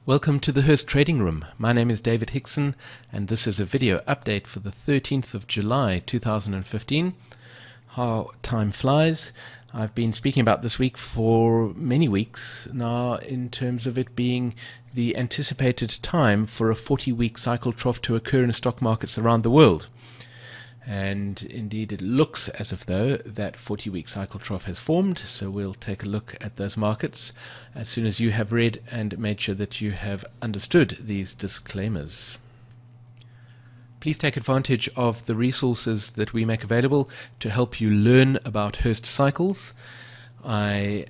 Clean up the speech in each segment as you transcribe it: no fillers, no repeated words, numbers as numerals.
Welcome to the Hurst Trading Room. My name is David Hickson and this is a video update for the 13th of July 2015. How time flies. I've been speaking about this week for many weeks now in terms of it being the anticipated time for a 40-week cycle trough to occur in stock markets around the world. And indeed it looks as if though that 40-week cycle trough has formed, so we'll take a look at those markets as soon as you have read and made sure that you have understood these disclaimers. Please take advantage of the resources that we make available to help you learn about Hurst cycles. I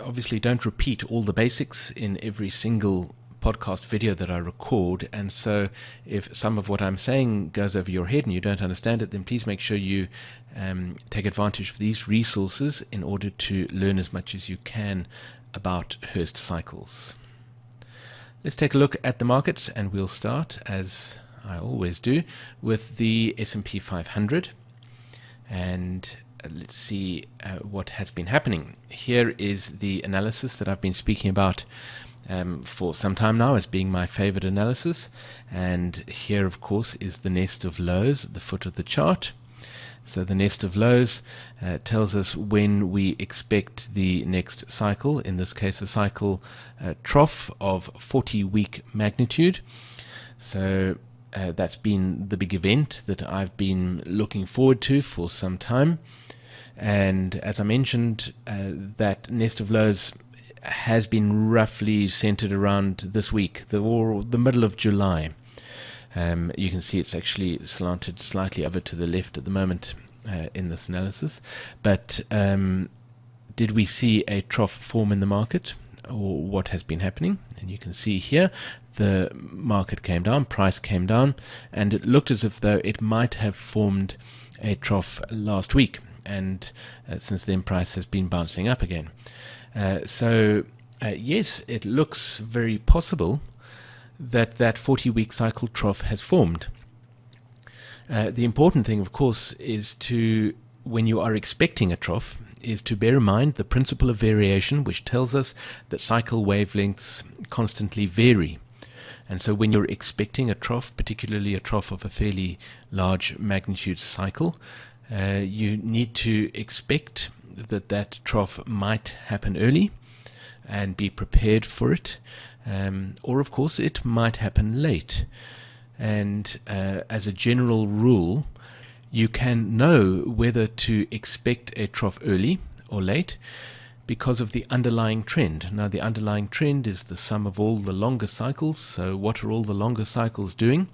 obviously don't repeat all the basics in every single podcast video that I record, and so if some of what I'm saying goes over your head and you don't understand it, then please make sure you take advantage of these resources in order to learn as much as you can about Hurst cycles. Let's take a look at the markets, and we'll start, as I always do, with the S&P 500, and let's see what has been happening. Here is the analysis that I've been speaking about for some time now as being my favorite analysis, and here of course is the nest of lows at the foot of the chart. So the nest of lows tells us when we expect the next cycle, in this case a cycle trough of 40-week magnitude. So that's been the big event that I've been looking forward to for some time, and as I mentioned, that nest of lows has been roughly centered around this week, or the middle of July. You can see it's actually slanted slightly over to the left at the moment in this analysis. But did we see a trough form in the market, or what has been happening? And you can see here the market came down, price came down, and it looked as if though it might have formed a trough last week, and since then price has been bouncing up again. Yes, it looks very possible that that 40-week cycle trough has formed. The important thing, of course, is to, when you are expecting a trough, is to bear in mind the principle of variation, which tells us that cycle wavelengths constantly vary. And so when you're expecting a trough, particularly a trough of a fairly large magnitude cycle, you need to expect that that trough might happen early and be prepared for it, or of course it might happen late. And as a general rule, you can know whether to expect a trough early or late because of the underlying trend. Now the underlying trend is the sum of all the longer cycles. So what are all the longer cycles doing?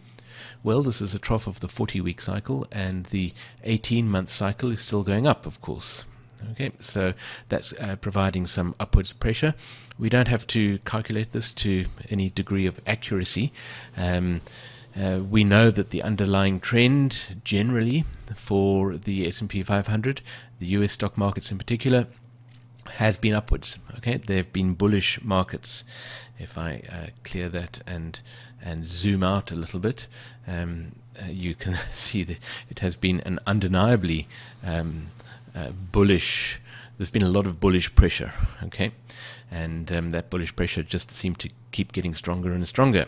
Well, this is a trough of the 40-week cycle, and the 18-month cycle is still going up, of course. Okay, so that's providing some upwards pressure. We don't have to calculate this to any degree of accuracy. We know that the underlying trend generally for the S&P 500, the US stock markets in particular, has been upwards. Okay, they've been bullish markets. If I clear that and zoom out a little bit, you can see that it has been an undeniably bullish. There's been a lot of bullish pressure, okay, and that bullish pressure just seemed to keep getting stronger and stronger.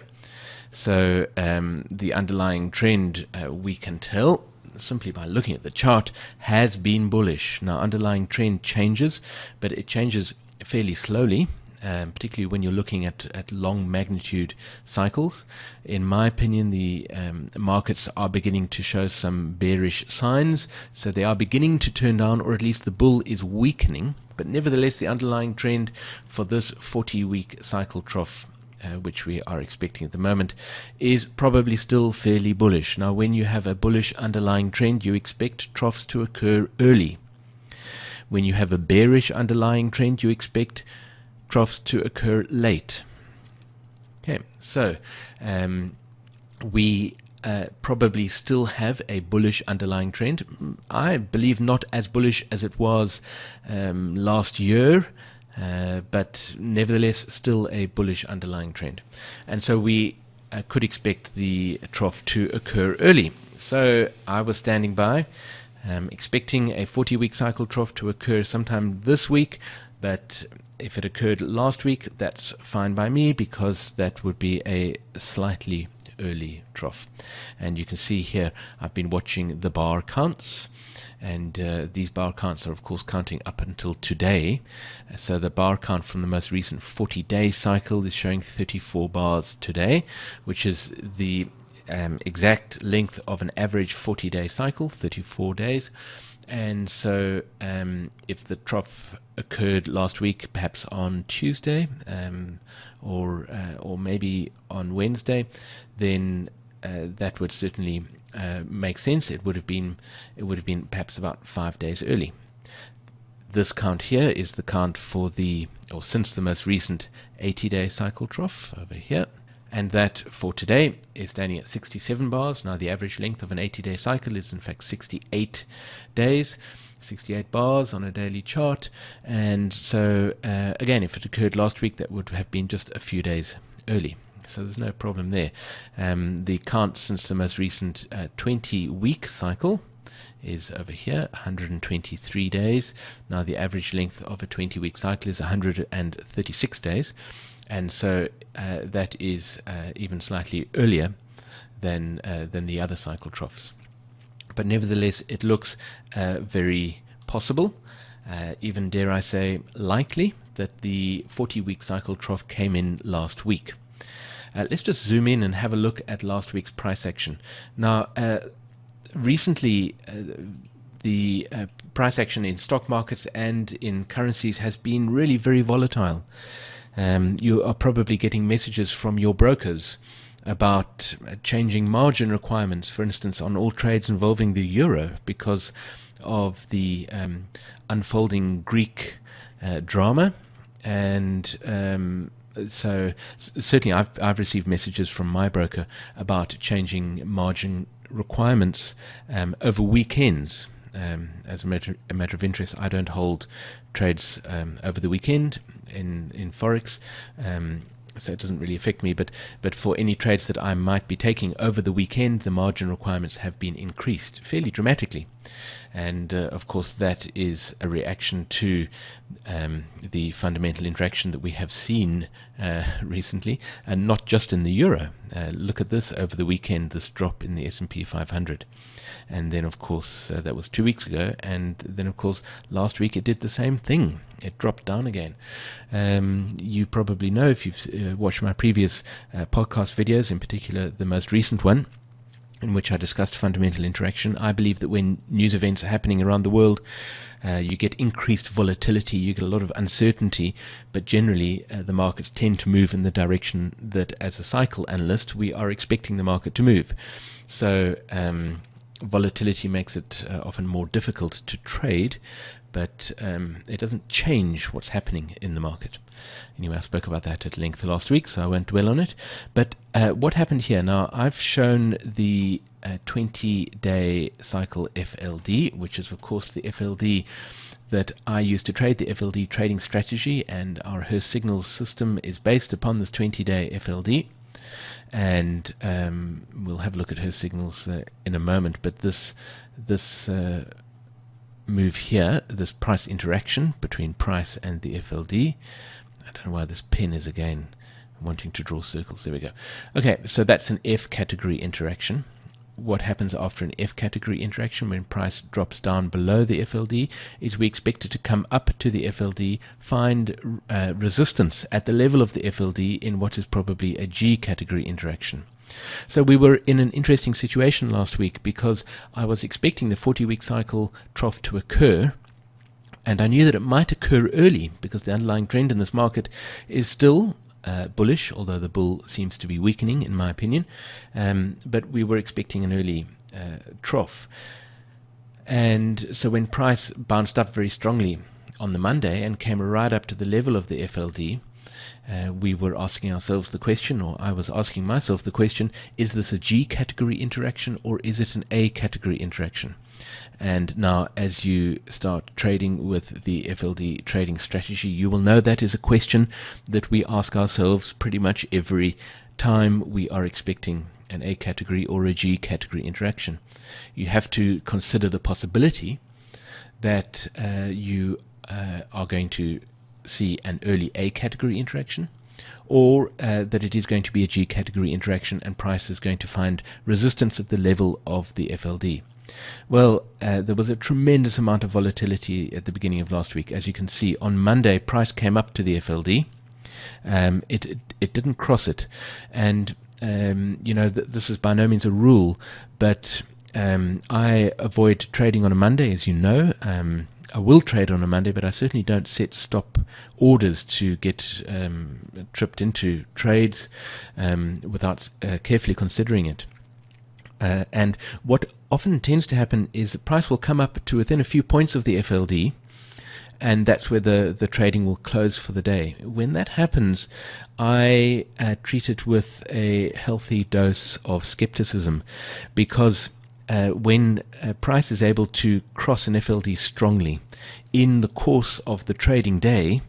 So the underlying trend, we can tell simply by looking at the chart, has been bullish. Now underlying trend changes, but it changes fairly slowly, particularly when you're looking at long magnitude cycles. In my opinion, the markets are beginning to show some bearish signs, so they are beginning to turn down, or at least the bull is weakening. But nevertheless, the underlying trend for this 40-week cycle trough, which we are expecting at the moment, is probably still fairly bullish. Now when you have a bullish underlying trend, you expect troughs to occur early. When you have a bearish underlying trend, you expect troughs to occur late. Okay, so we probably still have a bullish underlying trend. I believe not as bullish as it was last year, but nevertheless still a bullish underlying trend. And so we could expect the trough to occur early. So I was standing by, expecting a 40-week cycle trough to occur sometime this week, but if it occurred last week, that's fine by me, because that would be a slightly early trough. And you can see here I've been watching the bar counts, and these bar counts are of course counting up until today. So the bar count from the most recent 40-day cycle is showing 34 bars today, which is the exact length of an average 40-day cycle, 34 days. And so if the trough occurred last week, perhaps on Tuesday or maybe on Wednesday, then that would certainly make sense. It would have been perhaps about 5 days early. This count here is the count for since the most recent 80-day cycle trough over here. And that for today is standing at 67 bars. Now the average length of an 80-day cycle is in fact 68 days, 68 bars on a daily chart. And so again, if it occurred last week, that would have been just a few days early. So there's no problem there. The count since the most recent 20-week cycle is over here, 123 days. Now the average length of a 20-week cycle is 136 days. And so that is even slightly earlier than the other cycle troughs. But nevertheless, it looks very possible, even dare I say likely, that the 40-week cycle trough came in last week. Let's just zoom in and have a look at last week's price action. Now, recently, the price action in stock markets and in currencies has been really very volatile. You are probably getting messages from your brokers about changing margin requirements, for instance, on all trades involving the euro, because of the unfolding Greek drama. And so certainly I've received messages from my broker about changing margin requirements over weekends. As a matter of interest, I don't hold trades over the weekend in forex, so it doesn't really affect me. But for any trades that I might be taking over the weekend, the margin requirements have been increased fairly dramatically. And of course, that is a reaction to the fundamental interaction that we have seen recently, and not just in the euro. Look at this over the weekend, this drop in the S&P 500. And then, of course, that was 2 weeks ago. And then, of course, last week it did the same thing. It dropped down again. You probably know, if you've watched my previous podcast videos, in particular the most recent one, in which I discussed fundamental interaction. I believe that when news events are happening around the world, you get increased volatility, you get a lot of uncertainty, but generally the markets tend to move in the direction that, as a cycle analyst, we are expecting the market to move. So volatility makes it often more difficult to trade, but it doesn't change what's happening in the market. Anyway, I spoke about that at length last week, so I won't dwell on it. But what happened here? Now, I've shown the 20-day cycle FLD, which is, of course, the FLD that I use to trade, the FLD trading strategy, and our Hurst signals system is based upon this 20-day FLD. And we'll have a look at Hurst signals in a moment, but this move here, this price interaction between price and the FLD, I don't know why this pen is again wanting to draw circles. There we go. Okay, so that's an F category interaction. What happens after an F category interaction when price drops down below the FLD is we expect it to come up to the FLD, find resistance at the level of the FLD in what is probably a G category interaction. So we were in an interesting situation last week, because I was expecting the 40-week cycle trough to occur, and I knew that it might occur early because the underlying trend in this market is still bullish, although the bull seems to be weakening in my opinion, but we were expecting an early trough. And so when price bounced up very strongly on the Monday and came right up to the level of the FLD, we were asking ourselves the question, or I was asking myself the question, is this a G category interaction or is it an A category interaction? And now, as you start trading with the FLD trading strategy, you will know that is a question that we ask ourselves pretty much every time we are expecting an A category or a G category interaction. You have to consider the possibility that you are going to see an early A category interaction, or that it is going to be a G category interaction and price is going to find resistance at the level of the FLD. Well, there was a tremendous amount of volatility at the beginning of last week. As you can see, on Monday, price came up to the FLD. It didn't cross it, and you know, this is by no means a rule, but I avoid trading on a Monday, as you know. I will trade on a Monday, but I certainly don't set stop orders to get tripped into trades without carefully considering it. And what often tends to happen is the price will come up to within a few points of the FLD, and that's where the trading will close for the day. When that happens, I treat it with a healthy dose of skepticism, because when price is able to cross an FLD strongly in the course of the trading day,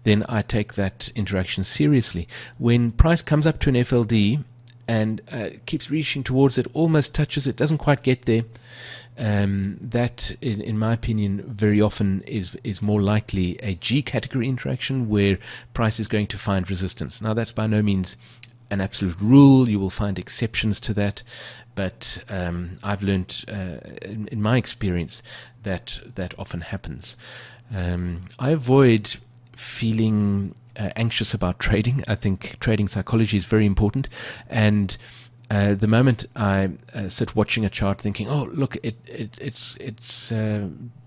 then I take that interaction seriously. When price comes up to an FLD and keeps reaching towards it, almost touches it, doesn't quite get there, that, in my opinion, very often is more likely a G category interaction where price is going to find resistance. Now, that's by no means an absolute rule. You will find exceptions to that, but I've learned in my experience that often happens. I avoid feeling anxious about trading. I think trading psychology is very important, and the moment I sit watching a chart thinking, oh look, it's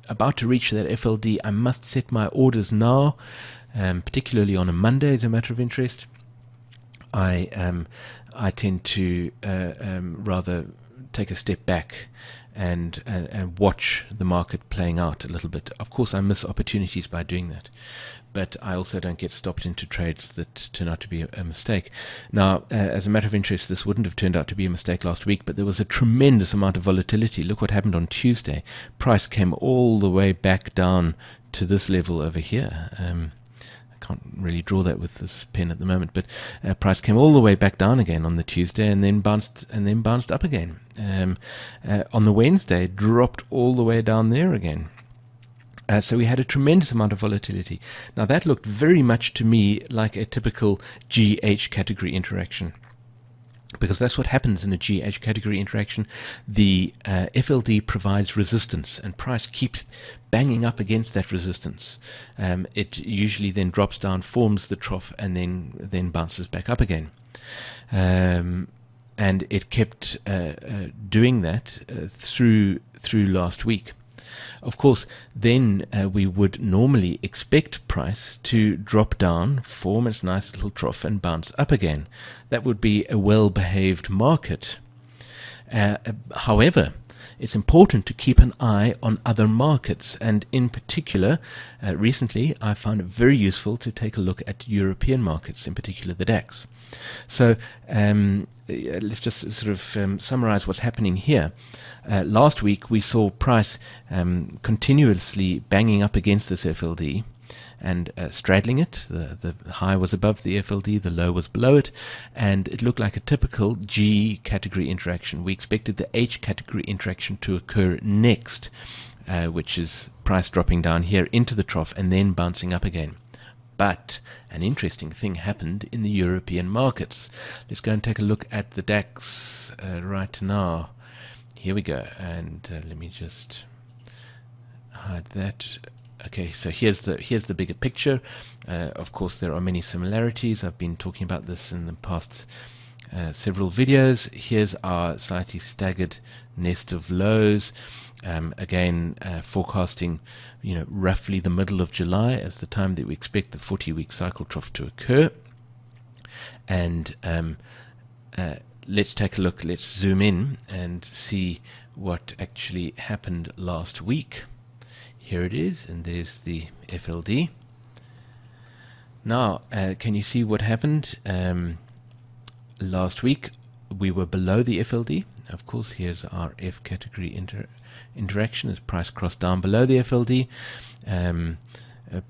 about to reach that FLD, I must set my orders now, particularly on a Monday as a matter of interest, I tend to rather take a step back and watch the market playing out a little bit. Of course, I miss opportunities by doing that, but I also don't get stopped into trades that turn out to be a mistake. Now, as a matter of interest, this wouldn't have turned out to be a mistake last week, but there was a tremendous amount of volatility. Look what happened on Tuesday. Price came all the way back down to this level over here. Can't really draw that with this pen at the moment, but price came all the way back down again on the Tuesday, and then bounced up again. On the Wednesday, dropped all the way down there again. So we had a tremendous amount of volatility. Now that looked very much to me like a typical GH category interaction, because that's what happens in a GH category interaction. The FLD provides resistance, and price keeps banging up against that resistance. It usually then drops down, forms the trough, and then bounces back up again. And it kept doing that through last week. Of course, then we would normally expect price to drop down, form its nice little trough, and bounce up again. That would be a well-behaved market. However, it's important to keep an eye on other markets, and in particular, recently I found it very useful to take a look at European markets, in particular the DAX. So let's just sort of summarize what's happening here. Last week we saw price continuously banging up against this FLD and straddling it. The high was above the FLD, the low was below it, and it looked like a typical G category interaction. We expected the H category interaction to occur next, which is price dropping down here into the trough and then bouncing up again. But an interesting thing happened in the European markets. Let's go and take a look at the DAX right now. Here we go, and let me just hide that. Okay, so here's the bigger picture. Of course, there are many similarities. I've been talking about this in the past several videos. Here's our slightly staggered nest of lows. Again, forecasting, roughly the middle of July as the time that we expect the 40-week cycle trough to occur. And let's take a look. Let's zoom in and see what actually happened last week. Here it is, and there's the FLD. Now, can you see what happened last week? We were below the FLD. Of course, here's our F category interaction as price crossed down below the FLD.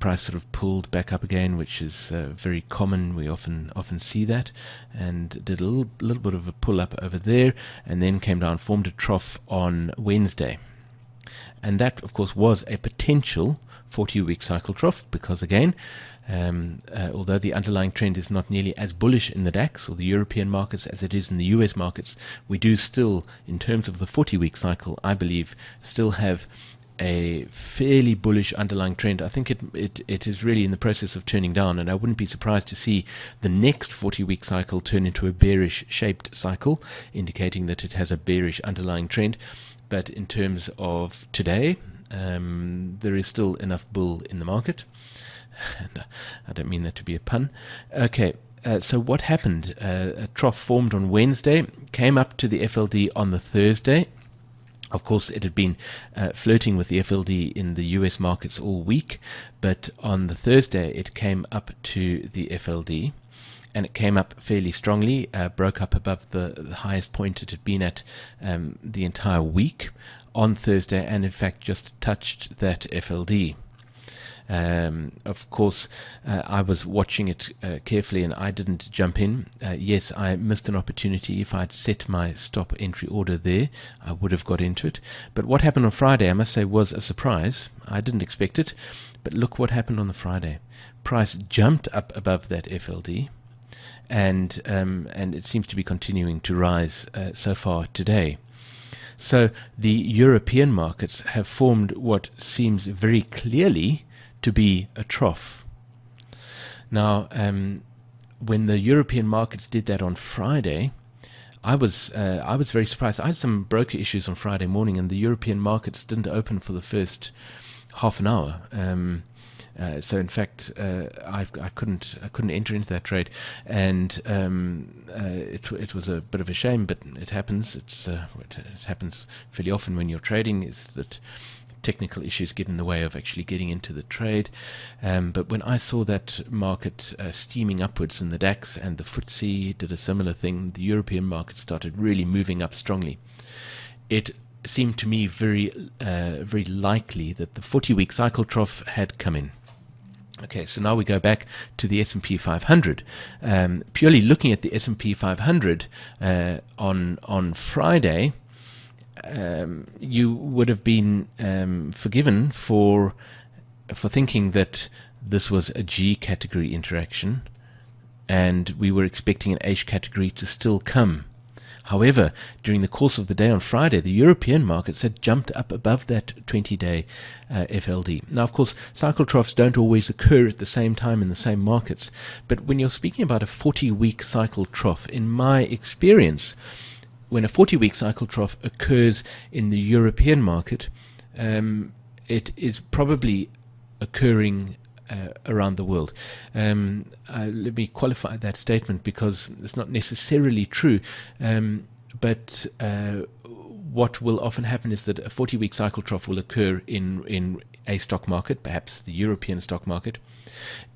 Price sort of pulled back up again, which is very common. We often see that, and did a little bit of a pull up over there, and then came down, formed a trough on Wednesday. And that, of course, was a potential 40-week cycle trough, because again, although the underlying trend is not nearly as bullish in the DAX or the European markets as it is in the US markets, we do still, in terms of the 40-week cycle, I believe, still have a fairly bullish underlying trend. I think it is really in the process of turning down, and I wouldn't be surprised to see the next 40-week cycle turn into a bearish shaped cycle, indicating that it has a bearish underlying trend. But in terms of today, there is still enough bull in the market. And I don't mean that to be a pun. Okay, so what happened? A trough formed on Wednesday, came up to the FLD on the Thursday. Of course, it had been flirting with the FLD in the US markets all week, but on the Thursday it came up to the FLD, and it came up fairly strongly, broke up above the highest point it had been at the entire week on Thursday, and in fact just touched that FLD. Of course, I was watching it carefully, and I didn't jump in. Yes, I missed an opportunity. If I'd set my stop entry order there, I would have got into it. But what happened on Friday, I must say, was a surprise. I didn't expect it, but look what happened on the Friday. Price jumped up above that FLD, and it seems to be continuing to rise so far today. So the European markets have formed what seems very clearly to be a trough. Now, when the European markets did that on Friday, I was very surprised. I had some broker issues on Friday morning, and the European markets didn't open for the first half an hour. So in fact, I couldn't enter into that trade, and it was a bit of a shame, but it happens. It happens fairly often when you're trading, is that technical issues get in the way of actually getting into the trade. But when I saw that market steaming upwards in the DAX, and the FTSE did a similar thing, the European market started really moving up strongly. It seemed to me very likely that the 40-week cycle trough had come in. Okay, so now we go back to the S&P 500. Purely looking at the S&P 500 on Friday, you would have been forgiven for thinking that this was a G category interaction, and we were expecting an H category to still come. However, during the course of the day on Friday, the European markets had jumped up above that 20-day FLD. Now, of course, cycle troughs don't always occur at the same time in the same markets, but when you're speaking about a 40-week cycle trough, in my experience, when a 40-week cycle trough occurs in the European market, it is probably occurring around the world. Let me qualify that statement, because it's not necessarily true, but what will often happen is that a 40-week cycle trough will occur in a stock market, perhaps the European stock market.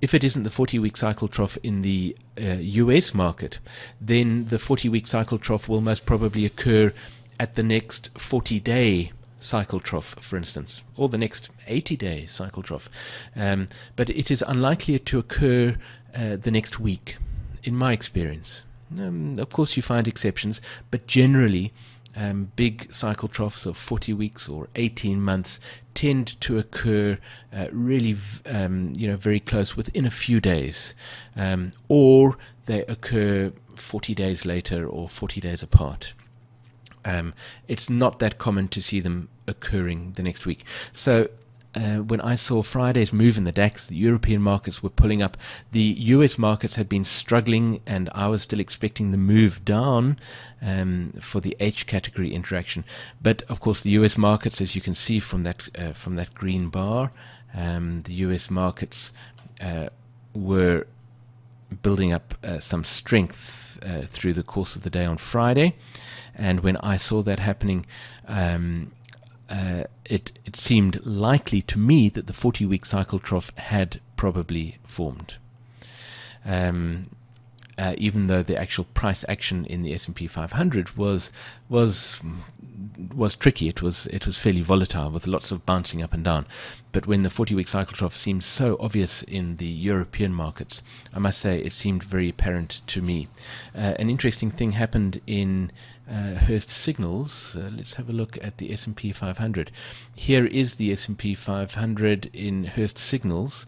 If it isn't the 40-week cycle trough in the US market, then the 40-week cycle trough will most probably occur at the next 40-day cycle trough, for instance, or the next 80-day cycle trough. But it is unlikely to occur the next week, in my experience. Of course, you find exceptions, but generally, big cycle troughs of 40 weeks or 18 months tend to occur really, very close, within a few days, or they occur 40 days later or 40 days apart. It's not that common to see them occurring the next week. So when I saw Friday's move in the DAX, the European markets were pulling up. The US markets had been struggling, and I was still expecting the move down for the H category interaction. But of course, the US markets, as you can see from that green bar, the US markets were building up some strength through the course of the day on Friday. And when I saw that happening, it seemed likely to me that the 40-week cycle trough had probably formed. Even though the actual price action in the S&P 500 was was tricky. It was fairly volatile with lots of bouncing up and down. But when the 40-week cycle trough seemed so obvious in the European markets, I must say it seemed very apparent to me. An interesting thing happened in Hurst signals. Let's have a look at the S&P 500. Here is the S&P 500 in Hurst signals,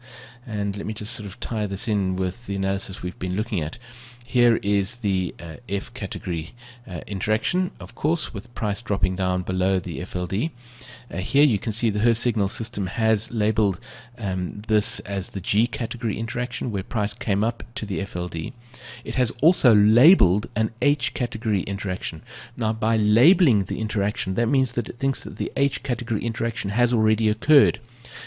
and let me just sort of tie this in with the analysis we've been looking at. Here is the F category interaction, of course, with price dropping down below the FLD. Here you can see the Hurst signal system has labeled this as the G category interaction, where price came up to the FLD. It has also labeled an H category interaction. Now, by labeling the interaction, that means that it thinks that the H category interaction has already occurred.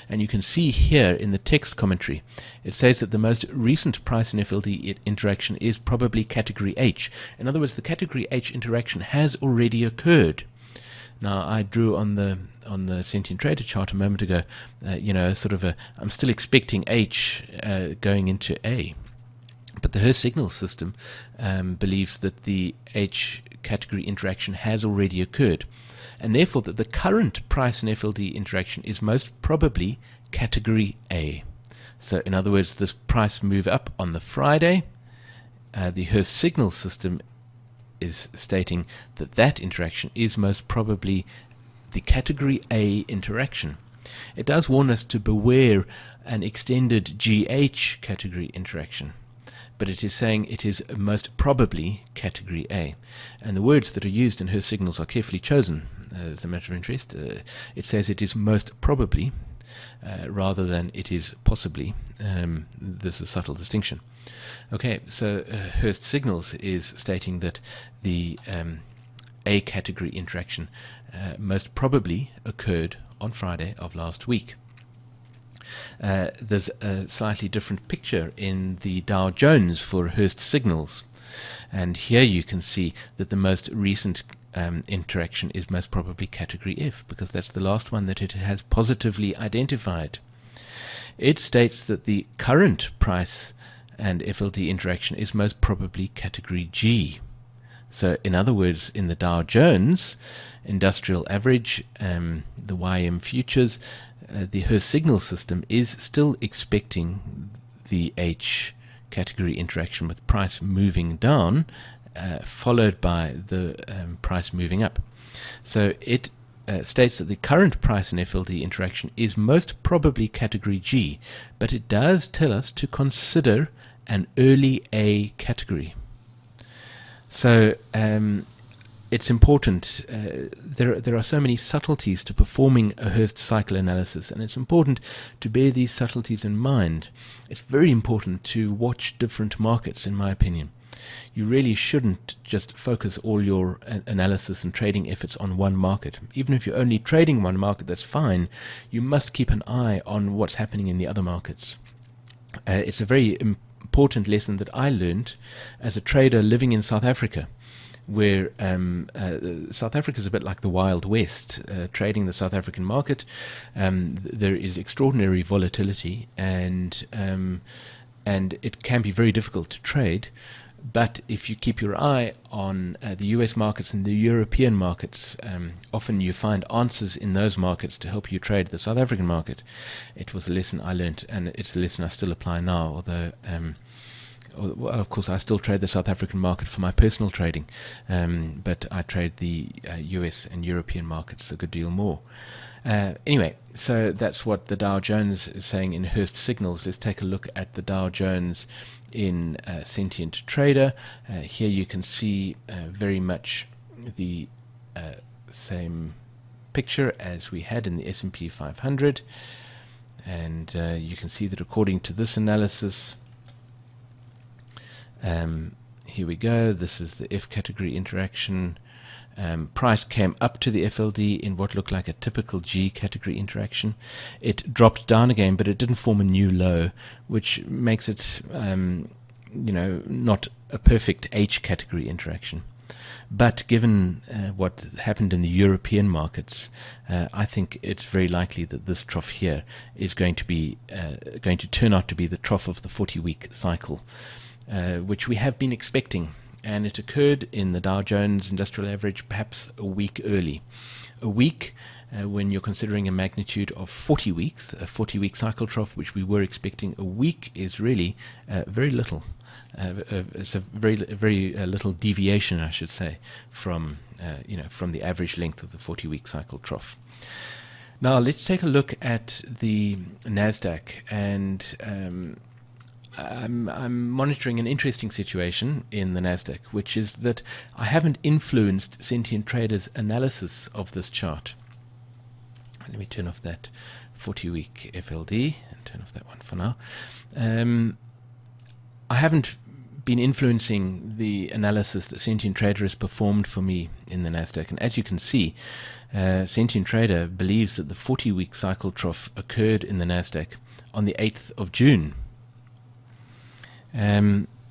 And you can see here in the text commentary, it says that the most recent price and FLD interaction is probably category H. In other words, the category H interaction has already occurred. Now, I drew on the Sentient Trader chart a moment ago, sort of I'm still expecting H going into A. But the Hurst signal system believes that the H category interaction has already occurred, and therefore that the current price and FLD interaction is most probably category A. So in other words, this price move up on the Friday, the Hurst signal system is stating that that interaction is most probably the category A interaction. It does warn us to beware an extended GH category interaction, but it is saying it is most probably category A. And the words that are used in Hurst signals are carefully chosen. As a matter of interest, it says it is most probably rather than it is possibly. There's a subtle distinction. Okay, so Hurst signals is stating that the A category interaction most probably occurred on Friday of last week. There's a slightly different picture in the Dow Jones for Hurst signals, and here you can see that the most recent interaction is most probably category F, because that's the last one that it has positively identified. It states that the current price and FLD interaction is most probably category G. So in other words, in the Dow Jones industrial average, the YM futures, the Hurst signal system is still expecting the H category interaction with price moving down, followed by the price moving up. So it states that the current price and FLD interaction is most probably category G, but it does tell us to consider an early A category. So it's important. There are so many subtleties to performing a Hurst cycle analysis, and it's important to bear these subtleties in mind. It's very important to watch different markets, in my opinion. You really shouldn't just focus all your analysis and trading efforts on one market. Even if you're only trading one market, that's fine. You must keep an eye on what's happening in the other markets. It's a very important lesson that I learned as a trader living in South Africa, where South Africa is a bit like the Wild West. Trading the South African market, there is extraordinary volatility, and it can be very difficult to trade. But if you keep your eye on the US markets and the European markets, often you find answers in those markets to help you trade the South African market. It was a lesson I learned, and it's a lesson I still apply now, although well, of course I still trade the South African market for my personal trading, but I trade the US and European markets a good deal more. Anyway, so that's what the Dow Jones is saying in Hurst signals. Let's take a look at the Dow Jones in Sentient Trader. Here you can see very much the same picture as we had in the S&P 500, and you can see that according to this analysis, here we go, this is the F category interaction. Price came up to the FLD in what looked like a typical G category interaction. It dropped down again, but it didn't form a new low, which makes it not a perfect H category interaction. But given what happened in the European markets, I think it's very likely that this trough here is going to turn out to be the trough of the 40-week cycle, which we have been expecting. and it occurred in the Dow Jones Industrial Average perhaps a week early. A week when you're considering a magnitude of 40 weeks, a 40-week cycle trough, which we were expecting. A week is really very little. It's a very little deviation, I should say, from from the average length of the 40-week cycle trough. Now let's take a look at the NASDAQ, and I'm monitoring an interesting situation in the NASDAQ, which is that I haven't influenced Sentient Trader's analysis of this chart. Let me turn off that 40-week FLD and turn off that one for now. I haven't been influencing the analysis that Sentient Trader has performed for me in the NASDAQ, and as you can see, Sentient Trader believes that the 40-week cycle trough occurred in the NASDAQ on the 8th of June.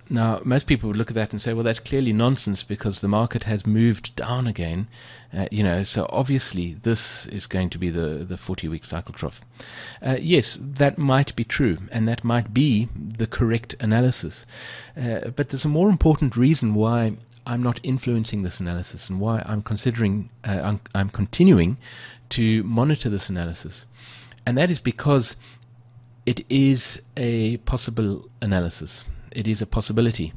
Now, most people would look at that and say, well, that's clearly nonsense because the market has moved down again. So obviously this is going to be the 40-week cycle trough. Yes, that might be true, and that might be the correct analysis. But there's a more important reason why I'm not influencing this analysis and why I'm I'm continuing to monitor this analysis. And that is because it is a possible analysis. It is a possibility.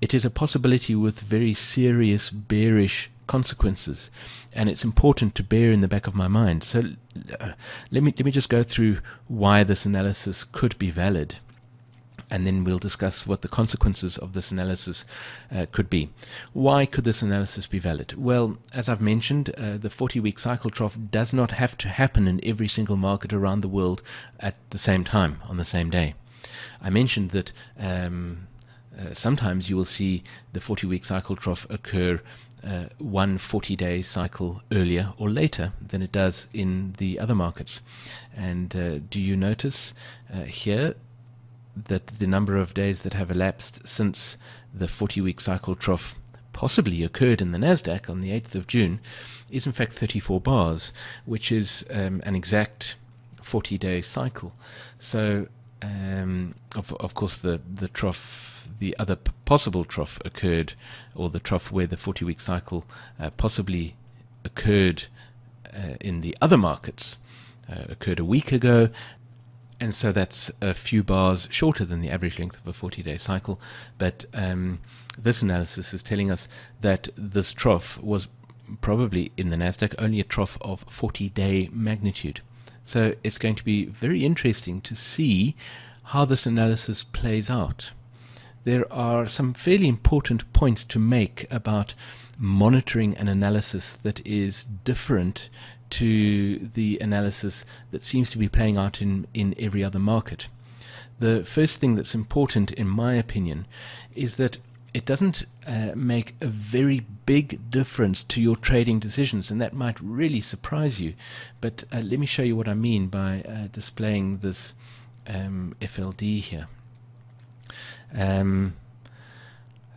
It is a possibility with very serious bearish consequences, and it's important to bear in the back of my mind. So let me just go through why this analysis could be valid, and then we'll discuss what the consequences of this analysis could be. Why could this analysis be valid? Well, as I've mentioned, the 40-week cycle trough does not have to happen in every single market around the world at the same time, on the same day. I mentioned that sometimes you will see the 40-week cycle trough occur one 40-day cycle earlier or later than it does in the other markets. And do you notice here that the number of days that have elapsed since the 40-week cycle trough possibly occurred in the NASDAQ on the 8th of June is in fact 34 bars, which is an exact 40-day cycle. So of course the trough, the other possible trough occurred, or the trough where the 40-week cycle possibly occurred in the other markets occurred a week ago, and so that's a few bars shorter than the average length of a 40-day cycle. But this analysis is telling us that this trough was probably in the NASDAQ only a trough of 40-day magnitude. So it's going to be very interesting to see how this analysis plays out. There are some fairly important points to make about monitoring an analysis that is different to the analysis that seems to be playing out in every other market. The first thing that's important, in my opinion, is that it doesn't make a very big difference to your trading decisions, and that might really surprise you. But let me show you what I mean by displaying this FLD here.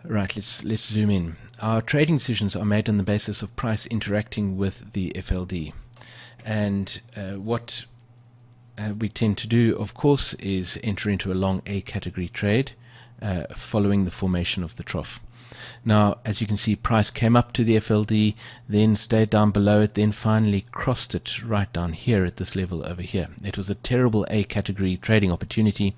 Right, let's zoom in. Our trading decisions are made on the basis of price interacting with the FLD, and what we tend to do, of course, is enter into a long A category trade following the formation of the trough. Now, as you can see, price came up to the FLD, then stayed down below it, then finally crossed it right down here at this level over here. It was a terrible A category trading opportunity.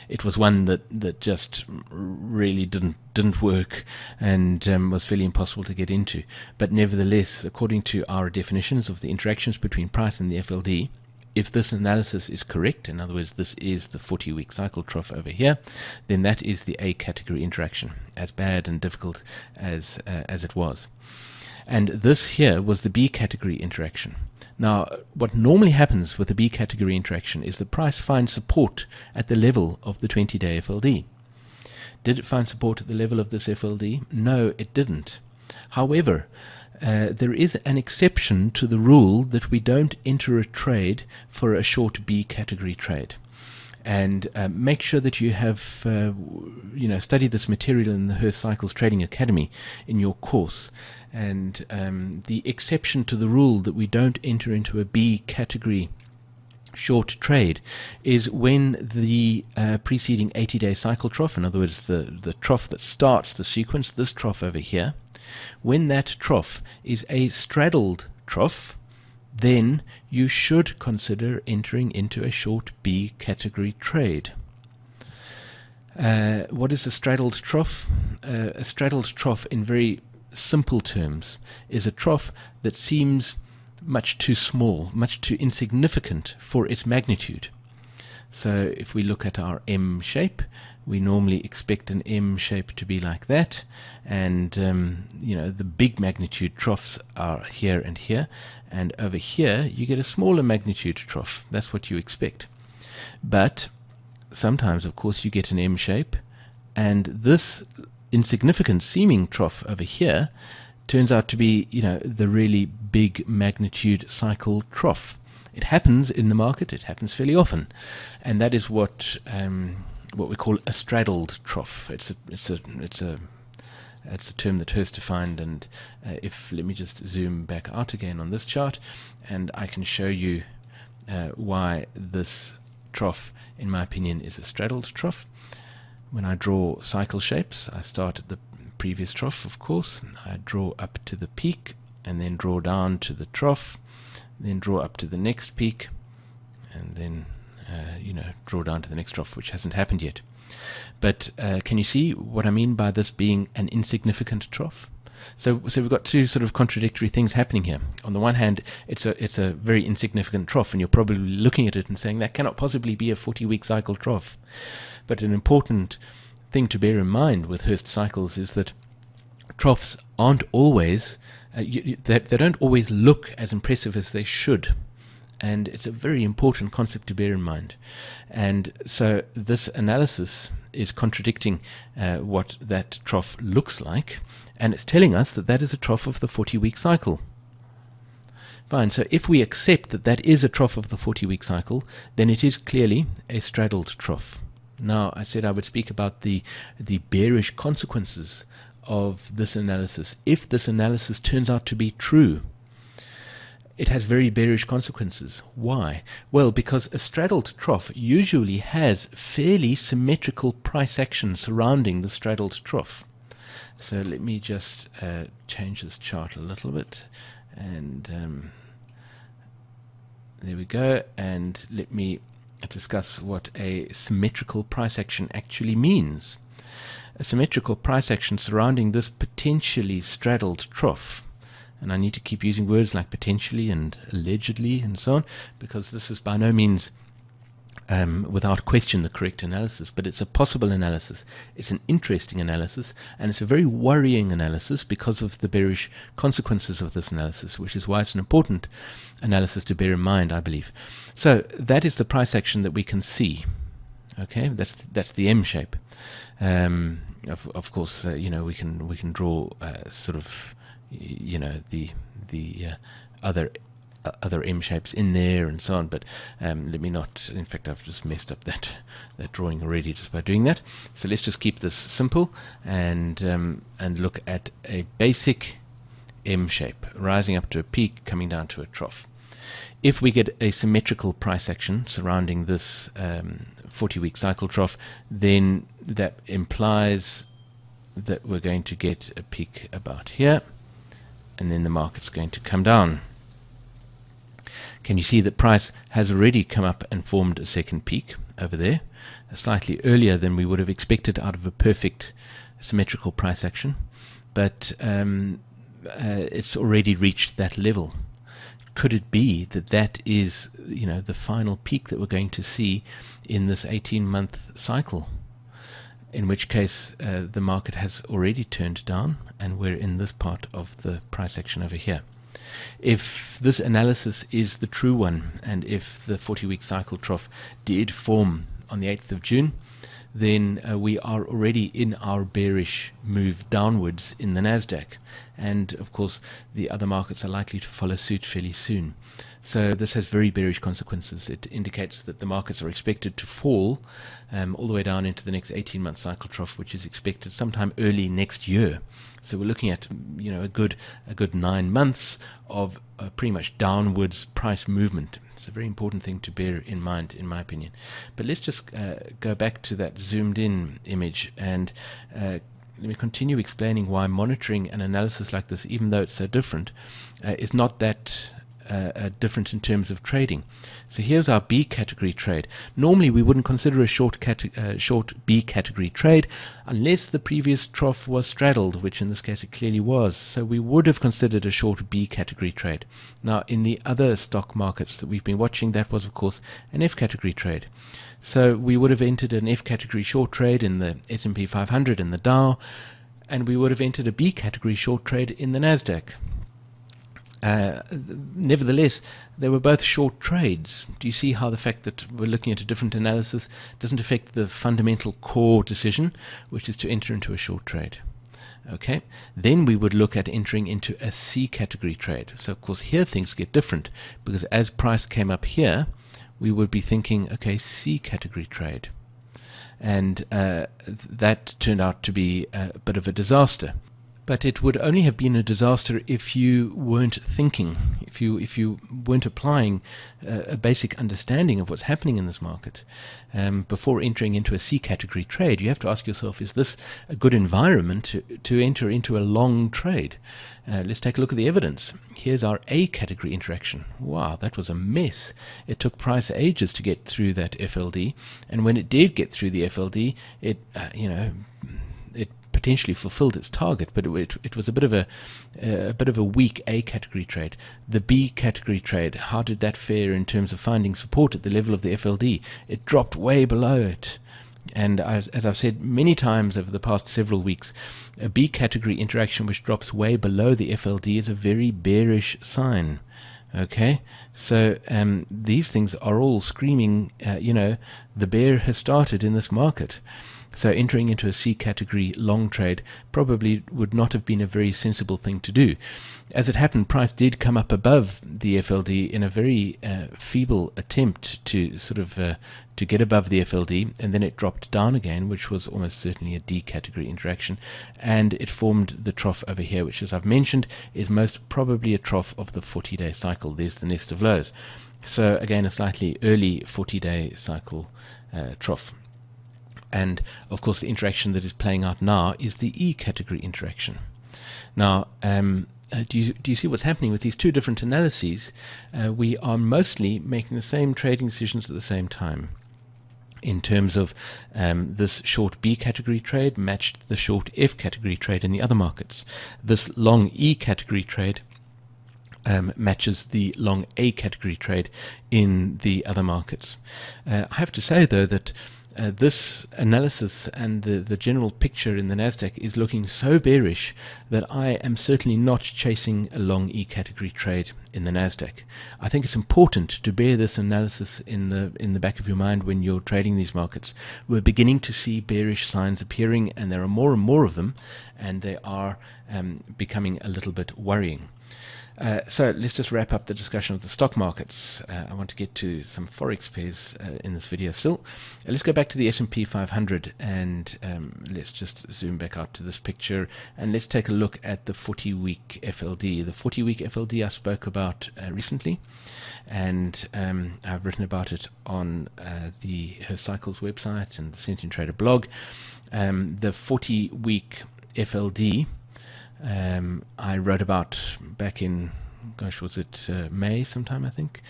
It was one that just really didn't work and was fairly impossible to get into. But nevertheless, according to our definitions of the interactions between price and the FLD, if this analysis is correct, in other words, this is the 40-week cycle trough over here, then that is the A category interaction, as bad and difficult as it was. And this here was the B category interaction. Now, what normally happens with the B category interaction is the price finds support at the level of the 20-day FLD. Did it find support at the level of this FLD? No, it didn't. However, there is an exception to the rule that we don't enter a trade for a short B category trade. And make sure that you have studied this material in the Hurst Cycles Trading Academy in your course. And the exception to the rule that we don't enter into a B category short trade is when the preceding 80-day cycle trough, in other words the trough that starts the sequence, this trough over here, when that trough is a straddled trough, then you should consider entering into a short B category trade. What is a straddled trough? A straddled trough, in very simple terms, is a trough that seems much too small, much too insignificant for its magnitude. So if we look at our M shape, we normally expect an M shape to be like that, and you know, the big magnitude troughs are here and here, and over here you get a smaller magnitude trough. That's what you expect. But sometimes, of course, you get an M shape, and this insignificant seeming trough over here turns out to be, you know, the really big magnitude cycle trough. It happens in the market. It happens fairly often, and that is what we call a straddled trough. It's a term that Hurst defined, and let me just zoom back out again on this chart, and I can show you why this trough, in my opinion, is a straddled trough. When I draw cycle shapes, I start at the previous trough, of course. I draw up to the peak, and then draw down to the trough, then draw up to the next peak, and then you know, draw down to the next trough, which hasn't happened yet. But can you see what I mean by this being an insignificant trough? So we've got two sort of contradictory things happening here. On the one hand, it's a very insignificant trough, and you're probably looking at it and saying that cannot possibly be a 40-week cycle trough. But an important thing to bear in mind with Hurst cycles is that troughs aren't always they don't always look as impressive as they should, and it's a very important concept to bear in mind. And so this analysis is contradicting what that trough looks like, and it's telling us that that is a trough of the 40-week cycle. Fine, so if we accept that that is a trough of the 40-week cycle, then it is clearly a straddled trough. Now, I said I would speak about the bearish consequences of this analysis. If this analysis turns out to be true, it has very bearish consequences. Why? Well, because a straddled trough usually has fairly symmetrical price action surrounding the straddled trough. So let me just change this chart a little bit, and there we go, and let me discuss what a symmetrical price action actually means. A symmetrical price action surrounding this potentially straddled trough, and I need to keep using words like potentially and allegedly and so on, because this is by no means without question the correct analysis, but it's a possible analysis. It's an interesting analysis, and it's a very worrying analysis because of the bearish consequences of this analysis, which is why it's an important analysis to bear in mind, I believe. So that is the price action that we can see. Okay, that's the M shape. Of course, you know, we can draw sort of, you know, the other M shapes in there and so on, but let me not. In fact, I've just messed up that drawing already just by doing that. So let's just keep this simple and look at a basic M shape, rising up to a peak, coming down to a trough. If we get a symmetrical price action surrounding this 40-week cycle trough, then that implies that we're going to get a peak about here, and then the market's going to come down. Can you see that price has already come up and formed a second peak over there, slightly earlier than we would have expected out of a perfect symmetrical price action, but it's already reached that level. Could it be that that is, you know, the final peak that we're going to see in this 18-month cycle? In which case the market has already turned down, and we're in this part of the price action over here. If this analysis is the true one, and if the 40-week cycle trough did form on the 8th of June, then we are already in our bearish move downwards in the NASDAQ. And of course, the other markets are likely to follow suit fairly soon. So this has very bearish consequences. It indicates that the markets are expected to fall all the way down into the next 18-month cycle trough, which is expected sometime early next year. So we're looking at, you know, a good 9 months of pretty much downwards price movement. It's a very important thing to bear in mind, in my opinion. But let's just go back to that zoomed in image, and let me continue explaining why monitoring an analysis like this, even though it's so different, is not that different in terms of trading. So here's our B category trade. Normally we wouldn't consider a short B category trade unless the previous trough was straddled, which in this case it clearly was. So we would have considered a short B category trade. Now in the other stock markets that we've been watching, that was of course an F category trade. So we would have entered an F category short trade in the S&P 500 and the Dow, and we would have entered a B category short trade in the NASDAQ. Nevertheless, they were both short trades. Do you see how the fact that we're looking at a different analysis doesn't affect the fundamental core decision, which is to enter into a short trade? Okay, then we would look at entering into a C category trade. So of course here things get different, because as price came up here, we would be thinking, okay, C category trade. And that turned out to be a bit of a disaster. But it would only have been a disaster if you weren't thinking, if you weren't applying a basic understanding of what's happening in this market. Before entering into a C category trade, you have to ask yourself, is this a good environment to enter into a long trade? Let's take a look at the evidence. Here's our A category interaction. Wow, that was a mess. It took price ages to get through that FLD, and when it did get through the FLD, it potentially fulfilled its target, but it was a bit of a weak A category trade. The B category trade, how did that fare in terms of finding support at the level of the FLD? It dropped way below it. And as I've said many times over the past several weeks, a B category interaction which drops way below the FLD is a very bearish sign. Okay, so these things are all screaming, the bear has started in this market. So entering into a C category long trade probably would not have been a very sensible thing to do. As it happened, price did come up above the FLD in a very feeble attempt to sort of to get above the FLD, and then it dropped down again, which was almost certainly a D category interaction, and it formed the trough over here, which, as I've mentioned, is most probably a trough of the 40-day cycle. There's the nest of lows. So again, a slightly early 40-day cycle trough. And of course the interaction that is playing out now is the E category interaction. Now do you see what's happening with these two different analyses? We are mostly making the same trading decisions at the same time. In terms of this short B category trade matched the short F category trade in the other markets. This long E category trade matches the long A category trade in the other markets. I have to say though that this analysis and the general picture in the NASDAQ is looking so bearish that I am certainly not chasing a long E category trade in the NASDAQ. I think it's important to bear this analysis in the back of your mind when you're trading these markets. We're beginning to see bearish signs appearing, and there are more and more of them, and they are becoming a little bit worrying. So let's just wrap up the discussion of the stock markets. I want to get to some forex pairs in this video still. Let's go back to the S&P 500 and let's just zoom back out to this picture, and let's take a look at the 40-week FLD. The 40-week FLD I spoke about recently, and I've written about it on the Hurst Cycles website and the Sentient Trader blog. The 40-week FLD I wrote about back in, gosh, was it May sometime, I think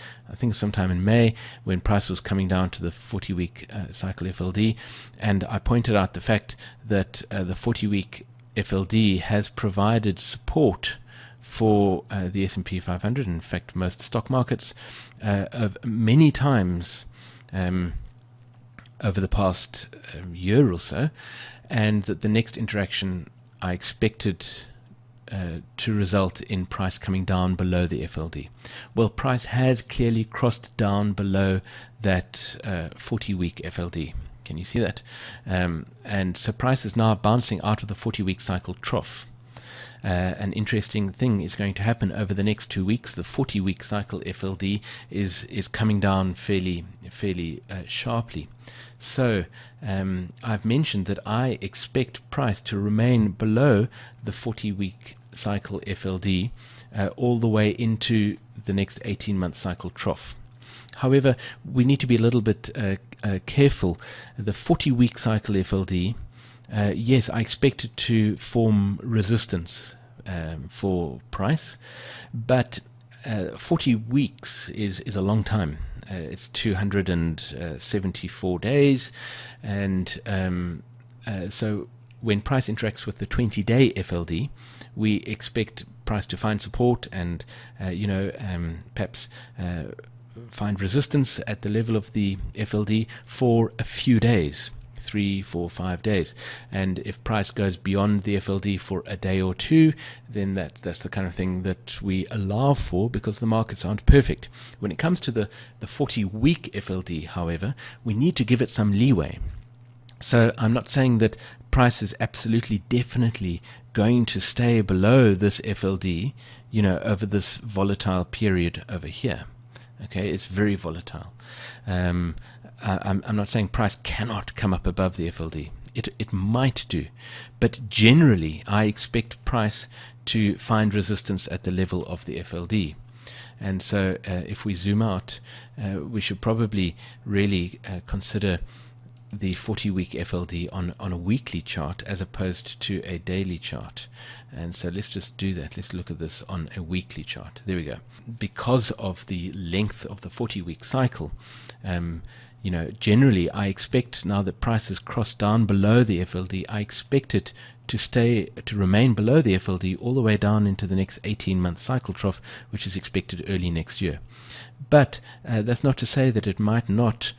sometime in May, when price was coming down to the 40-week cycle FLD, and I pointed out the fact that the 40-week FLD has provided support for the S&P 500, in fact most stock markets, of many times over the past year or so, and that the next interaction I expected to result in price coming down below the FLD. Well, price has clearly crossed down below that 40-week FLD. Can you see that? And so price is now bouncing out of the 40-week cycle trough. an interesting thing is going to happen over the next 2 weeks. The 40-week cycle FLD is coming down fairly sharply. So I've mentioned that I expect price to remain below the 40-week cycle FLD all the way into the next 18-month cycle trough. However, we need to be a little bit careful. The 40-week cycle FLD, yes, I expect it to form resistance for price, but 40 weeks is a long time. It's 274 days, and so when price interacts with the 20-day FLD, we expect price to find support and perhaps find resistance at the level of the FLD for a few days, 3, 4, 5 days. And if price goes beyond the FLD for a day or two, then that's the kind of thing that we allow for, because the markets aren't perfect. When it comes to the 40-week FLD, however, we need to give it some leeway. So I'm not saying that price is absolutely definitely going to stay below this FLD, over this volatile period over here. Okay, it's very volatile. I'm not saying price cannot come up above the FLD. It might do, but generally I expect price to find resistance at the level of the FLD. And so if we zoom out, we should probably really consider the 40-week FLD on a weekly chart as opposed to a daily chart. And so let's just do that. Let's look at this on a weekly chart. There we go. Because of the length of the 40-week cycle, generally I expect, now that price has crossed down below the FLD, I expect it to remain below the FLD all the way down into the next 18-month cycle trough, which is expected early next year. But that's not to say that it might not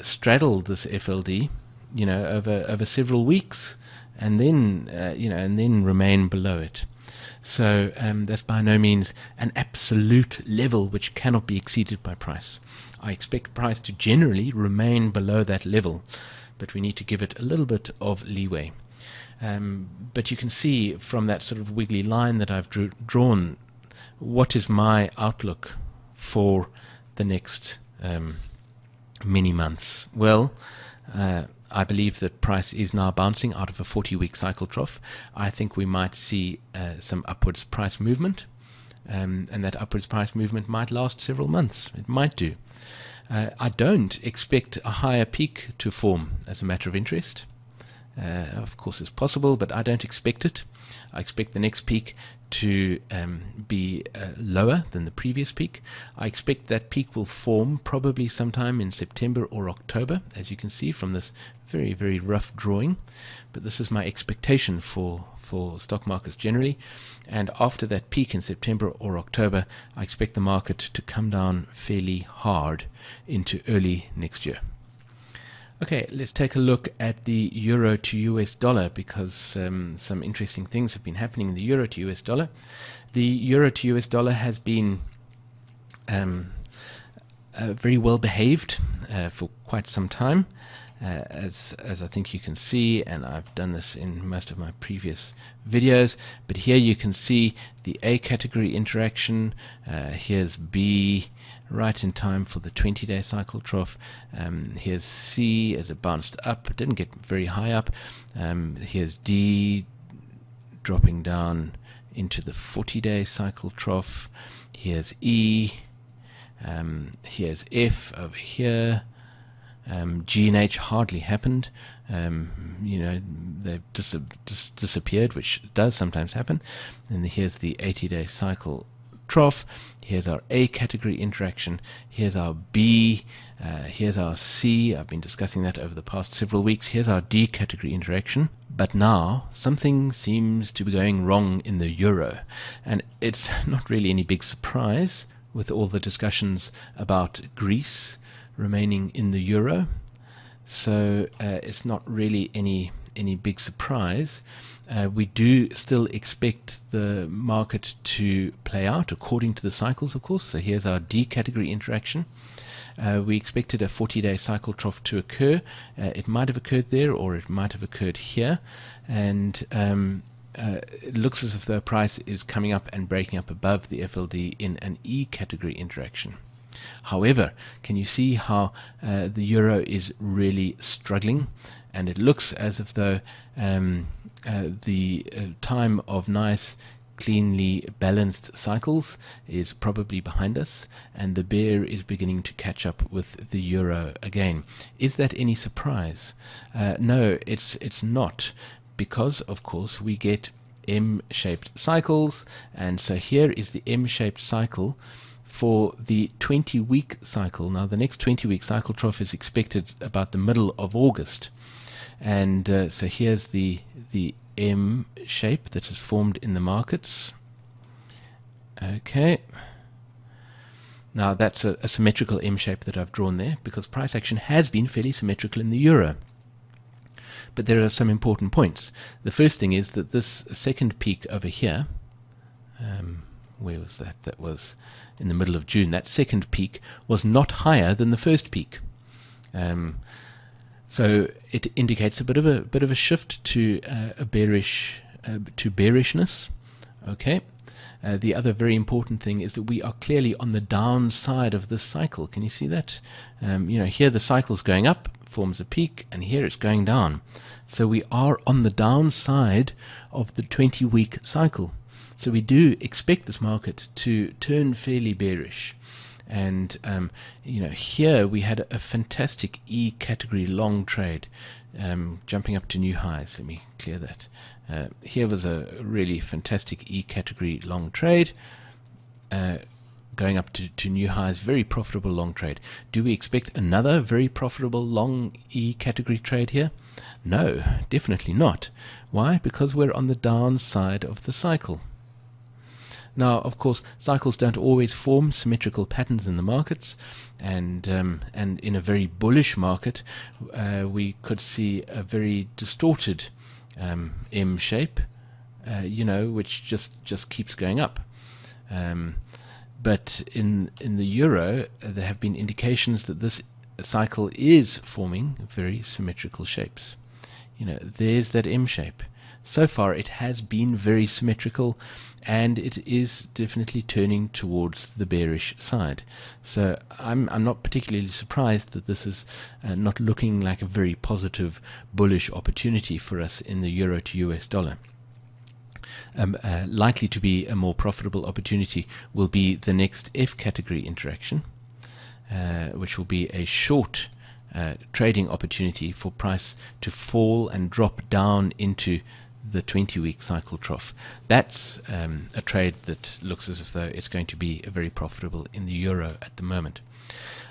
straddle this FLD, over several weeks, and then remain below it. So that's by no means an absolute level which cannot be exceeded by price. I expect price to generally remain below that level, but we need to give it a little bit of leeway. But you can see from that sort of wiggly line that I've drawn, what is my outlook for the next many months. Well, I believe that price is now bouncing out of a 40-week cycle trough. I think we might see some upwards price movement, and that upwards price movement might last several months. It might do. I don't expect a higher peak to form as a matter of interest. Of course it's possible, but I don't expect it. I expect the next peak to be lower than the previous peak. I expect that peak will form probably sometime in September or October, as you can see from this very, very rough drawing. But this is my expectation for stock markets generally. And after that peak in September or October, I expect the market to come down fairly hard into early next year. Okay, let's take a look at the euro to US dollar, because some interesting things have been happening in the euro to US dollar. The euro to US dollar has been very well behaved for quite some time, as I think you can see, and I've done this in most of my previous videos. But here you can see the A category interaction. Here's B, right in time for the 20-day cycle trough. Here's C as it bounced up. It didn't get very high up. Here's D dropping down into the 40-day cycle trough. Here's E. Here's F over here. G and H hardly happened. They've disappeared, which does sometimes happen. And here's the 80-day cycle trough. Here's our A category interaction. Here's our B. Here's our C. I've been discussing that over the past several weeks. Here's our D category interaction. But now something seems to be going wrong in the euro, and it's not really any big surprise with all the discussions about Greece remaining in the euro. So it's not really any big surprise. We do still expect the market to play out according to the cycles, of course. So here's our D category interaction. We expected a 40-day cycle trough to occur. It might have occurred there, or it might have occurred here. And it looks as if the price is coming up and breaking up above the FLD in an E category interaction. However, can you see how the euro is really struggling, and it looks as if though the time of nice cleanly balanced cycles is probably behind us, and the bear is beginning to catch up with the euro again. Is that any surprise? No, it's not, because of course we get M-shaped cycles, and so here is the M-shaped cycle for the 20-week cycle. Now the next 20-week cycle trough is expected about the middle of August, and so here's the M shape that is formed in the markets. Okay, now that's a symmetrical M shape that I've drawn there, because price action has been fairly symmetrical in the euro. But there are some important points. The first thing is that this second peak over here, where was that? That was in the middle of June. That second peak was not higher than the first peak. So it indicates a bit of a shift to bearishness. Okay. The other very important thing is that we are clearly on the downside of this cycle. Can you see that? Here the cycle's going up, forms a peak, and here it's going down. So we are on the downside of the 20-week cycle. So we do expect this market to turn fairly bearish. And here we had a fantastic E category long trade, jumping up to new highs. Let me clear that. Here was a really fantastic E category long trade, going up to new highs. Very profitable long trade. Do we expect another very profitable long E category trade here? No, definitely not. Why? Because we're on the downside of the cycle. Now, of course, cycles don't always form symmetrical patterns in the markets, and in a very bullish market, we could see a very distorted M shape, which just keeps going up. But in the euro, there have been indications that this cycle is forming very symmetrical shapes. There's that M shape. So far, it has been very symmetrical, and it is definitely turning towards the bearish side. So I'm not particularly surprised that this is not looking like a very positive bullish opportunity for us in the euro to US dollar. Likely to be a more profitable opportunity will be the next F category interaction, which will be a short trading opportunity for price to fall and drop down into the 20-week cycle trough. That's a trade that looks as if though it's going to be very profitable in the euro at the moment.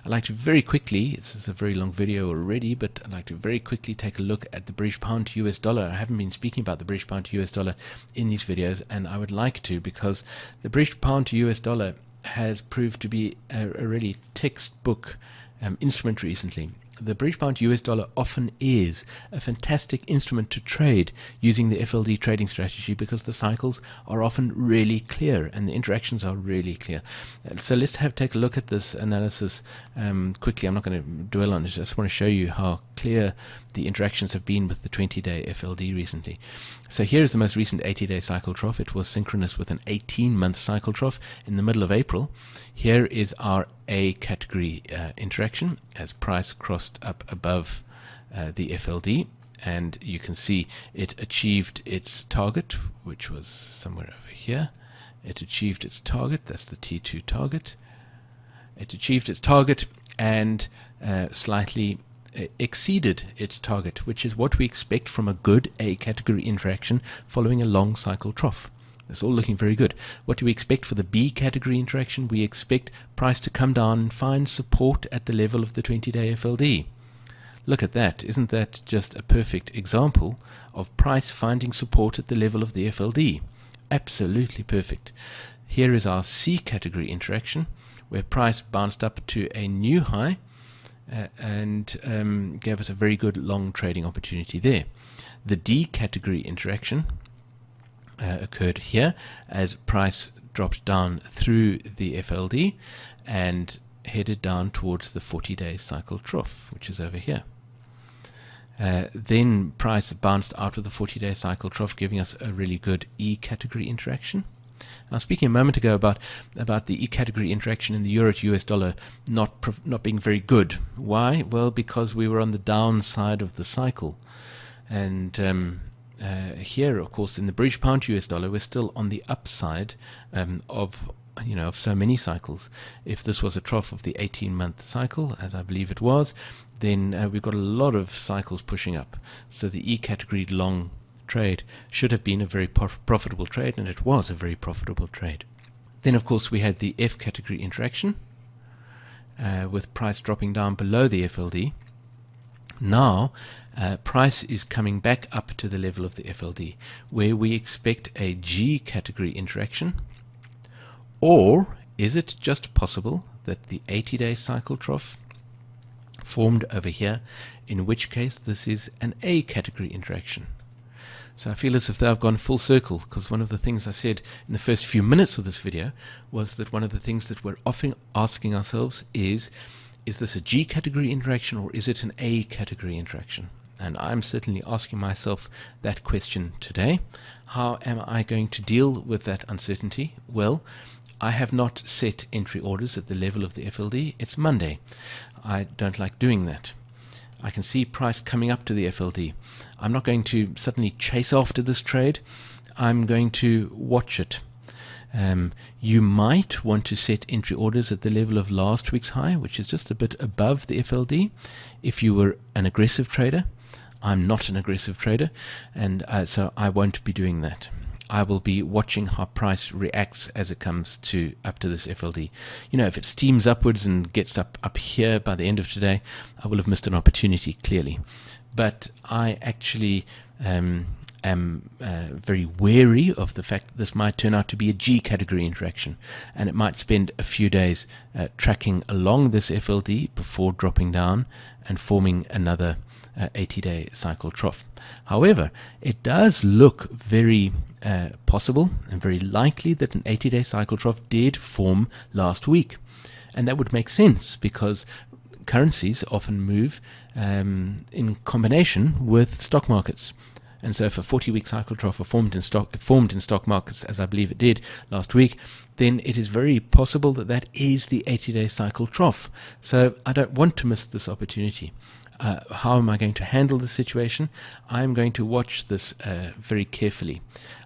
I'd like to very quickly, this is a very long video already, but I'd like to very quickly take a look at the British pound to US dollar. I haven't been speaking about the British pound to US dollar in these videos, and I would like to, because the British pound to US dollar has proved to be a really textbook instrument recently. The British pound to US dollar often is a fantastic instrument to trade using the FLD trading strategy, because the cycles are often really clear and the interactions are really clear. So let's take a look at this analysis quickly. I'm not going to dwell on it. I just want to show you how clear the interactions have been with the 20-day FLD recently. So here is the most recent 80-day cycle trough. It was synchronous with an 18-month cycle trough in the middle of April. Here is our A category interaction as price crossed up above the FLD, and you can see it achieved its target, which was somewhere over here. It achieved its target. That's the T2 target. It achieved its target and slightly exceeded its target, which is what we expect from a good A category interaction following a long cycle trough. It's all looking very good. What do we expect for the B category interaction? We expect price to come down and find support at the level of the 20-day FLD. Look at that. Isn't that just a perfect example of price finding support at the level of the FLD? Absolutely perfect. Here is our C category interaction, where price bounced up to a new high and gave us a very good long trading opportunity there. The D category interaction occurred here as price dropped down through the FLD and headed down towards the 40-day cycle trough, which is over here. Then price bounced out of the 40-day cycle trough, giving us a really good E category interaction. Now, speaking a moment ago about the E category interaction in the euro to US dollar not being very good. Why? Well, because we were on the downside of the cycle, and here, of course, in the British pound to US dollar, we're still on the upside of so many cycles. If this was a trough of the 18-month cycle, as I believe it was, then we've got a lot of cycles pushing up. So the E category long trade should have been a very profitable trade, and it was a very profitable trade. Then, of course, we had the F category interaction with price dropping down below the FLD. Now, price is coming back up to the level of the FLD, where we expect a G category interaction. Or is it just possible that the 80-day cycle trough formed over here, in which case this is an A category interaction? So I feel as if they've gone full circle, because one of the things I said in the first few minutes of this video was that one of the things that we're often asking ourselves is this a G category interaction or is it an A category interaction? And I'm certainly asking myself that question today. How am I going to deal with that uncertainty? Well, I have not set entry orders at the level of the FLD. It's Monday. I don't like doing that. I can see price coming up to the FLD. I'm not going to suddenly chase after this trade. I'm going to watch it. You might want to set entry orders at the level of last week's high, which is just a bit above the FLD, if you were an aggressive trader. I'm not an aggressive trader, and so I won't be doing that. I will be watching how price reacts as it comes up to this FLD. If it steams upwards and gets up here by the end of today, I will have missed an opportunity, clearly. But I actually am very wary of the fact that this might turn out to be a G category interaction, and it might spend a few days tracking along this FLD before dropping down and forming another 80-day cycle trough. However, it does look very possible and very likely that an 80-day cycle trough did form last week, and that would make sense because currencies often move in combination with stock markets. And so if a 40-week cycle trough formed in stock markets, as I believe it did last week, then it is very possible that that is the 80-day cycle trough. So I don't want to miss this opportunity. How am I going to handle the situation? I'm going to watch this very carefully.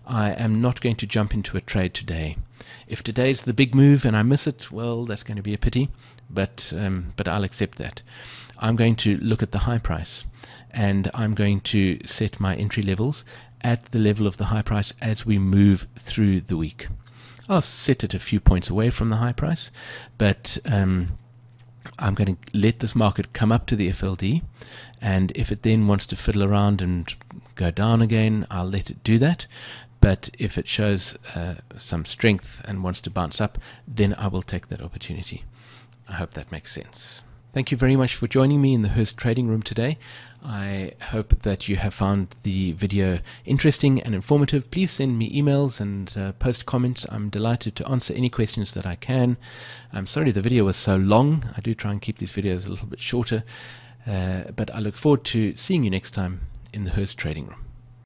I am not going to jump into a trade today. If today's the big move and I miss it, well, that's going to be a pity, but I'll accept that. I'm going to look at the high price, and I'm going to set my entry levels at the level of the high price as we move through the week. I'll set it a few points away from the high price, but I'm going to let this market come up to the FLD, and if it then wants to fiddle around and go down again, I'll let it do that. But if it shows some strength and wants to bounce up, then I will take that opportunity. I hope that makes sense. Thank you very much for joining me in the Hurst trading room today. I hope that you have found the video interesting and informative. Please send me emails and post comments. I'm delighted to answer any questions that I can. I'm sorry the video was so long. I do try and keep these videos a little bit shorter, but I look forward to seeing you next time in the Hurst trading room.